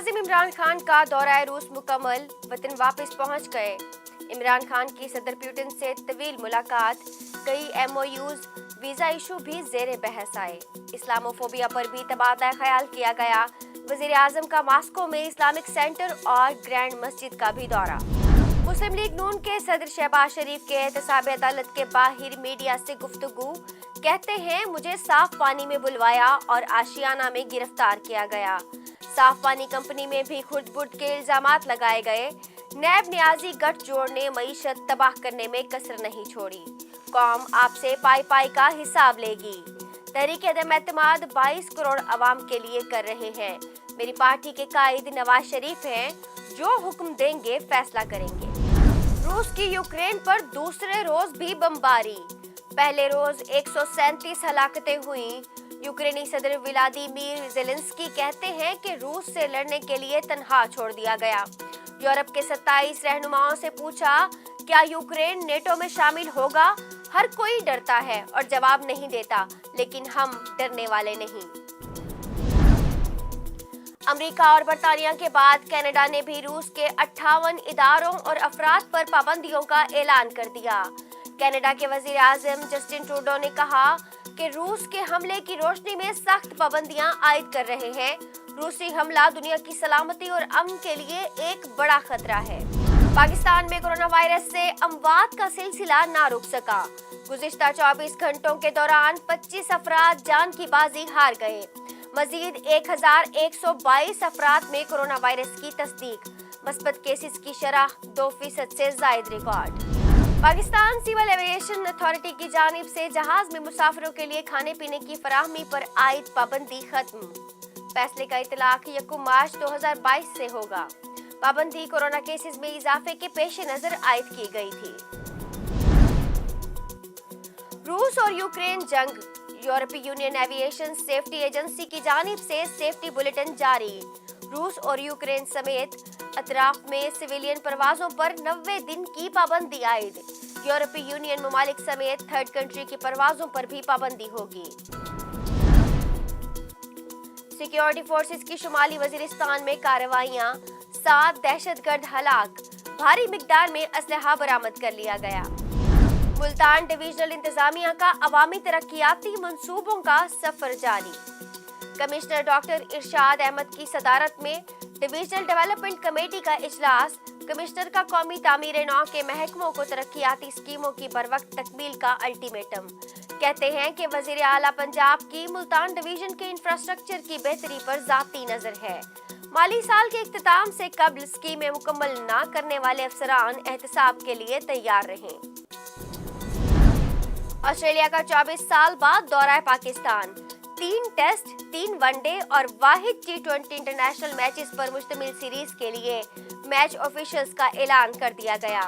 वज़ीर-ए-आज़म इमरान खान का दौरा रूस मुकम्मल, वतन वापस पहुंच गए। इमरान खान की सदर पुतिन से तवील मुलाकात, कई MOUs, वीज़ा इशू भी ज़ेरे बहस आए। इस्लामोफोबिया पर भी तबादला ख्याल किया गया। वज़ीर-ए-आज़म का मॉस्को में इस्लामिक सेंटर और ग्रैंड मस्जिद का भी दौरा। मुस्लिम लीग नून के सदर शहबाज शरीफ के एहतसाब अदालत के बाहर मीडिया से गुफ्तगू, कहते हैं मुझे साफ पानी में बुलवाया और आशियाना में गिरफ्तार किया गया। साफ पानी कंपनी में भी खुर्द-बुर्द के इल्जामात लगाए गए। नैब नियाजी गठजोड़ ने मईशत तबाह करने में कसर नहीं छोड़ी। कौम आपसे पाई पाई का हिसाब लेगी। तहरीक अदम एतमाद 22 करोड़ अवाम के लिए कर रहे हैं। मेरी पार्टी के कायद नवाज शरीफ हैं, जो हुक्म देंगे फैसला करेंगे। रूस की यूक्रेन पर दूसरे रोज भी बमबारी। पहले रोज 137 हलाकतें हुई। यूक्रेनी सदर व्लादिमीर ज़ेलेंस्की कहते हैं कि रूस से लड़ने के लिए तन्हा छोड़ दिया गया। यूरोप के 27 रहनुमाओं से पूछा, क्या यूक्रेन नेटो में शामिल होगा? हर कोई डरता है और जवाब नहीं देता, लेकिन हम डरने वाले नहीं। अमेरिका और बरतानिया के बाद कनाडा ने भी रूस के 58 इदारों और अफराद पर पाबंदियों का ऐलान कर दिया। कनाडा के वजीर आज़म जस्टिन ट्रूडो ने कहा कि रूस के हमले की रोशनी में सख्त पाबंदियां आयद कर रहे हैं। रूसी हमला दुनिया की सलामती और अमन के लिए एक बड़ा खतरा है। पाकिस्तान में कोरोना वायरस से अमवात का सिलसिला ना रुक सका। गुज़िश्ता 24 घंटों के दौरान 25 अफराद जान की बाजी हार गए। मजीद 1122 अफराद में कोरोना वायरस की तस्दीक। मस्बत केसेस की शरह 2% से जायद record. Pakistan civil aviation authority की जानिब से जहाज में मुसाफिरों के लिए खाने पीने की फराहमी पर आयद पाबंदी खत्म। फैसले का इतलाक 1 मार्च 2022 से होगा। पाबंदी कोरोना केसेस में इजाफे के पेश नजर आयद की गई थी। रूस और यूक्रेन जंग। यूरोपीय यूनियन एविएशन सेफ्टी एजेंसी की जानिब से सेफ्टी बुलेटिन जारी। रूस और यूक्रेन समेत अतराफ में सिविलियन परवाजों पर 90 दिन की पाबंदी आयद। यूरोपीय यूनियन ममालिक समेत थर्ड कंट्री की परवाजों पर भी पाबंदी होगी। सिक्योरिटी फोर्सेस की शुमाली वजीरिस्तान में कार्रवाइयां, 7 दहशतगर्द हलाक, भारी मिकदार में असलहा बरामद कर लिया गया। मुल्तान डिविजनल इंतजामिया का अवामी तरक्कियाती मंसूबों का सफर जारी। कमिश्नर डॉक्टर इरशाद अहमद की सदारत में डिविजनल डेवलपमेंट कमेटी का इजलास। कमिश्नर का कौमी तामीर नौ के महकमों को तरक्कियाती स्कीमों की बरवक्त तकमील का अल्टीमेटम। कहते हैं कि वजीर आला पंजाब की मुल्तान डिवीजन के इंफ्रास्ट्रक्चर की बेहतरी पर ज़ाती नजर है। माली साल के इख्तिताम से कबल स्कीमें मुकम्मल न करने वाले अफसरान एहतसाब के लिए तैयार रहें। ऑस्ट्रेलिया का 24 साल बाद दौरा पाकिस्तान। 3 टेस्ट, 3 वनडे और वाहिद T20 इंटरनेशनल मैचेस पर मुश्तमिल सीरीज के लिए मैच ऑफिशियल्स का ऐलान कर दिया गया।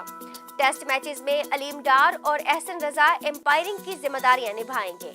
टेस्ट मैचेस में अलीम डार और एहसन रजा एम्पायरिंग की जिम्मेदारियां निभाएंगे।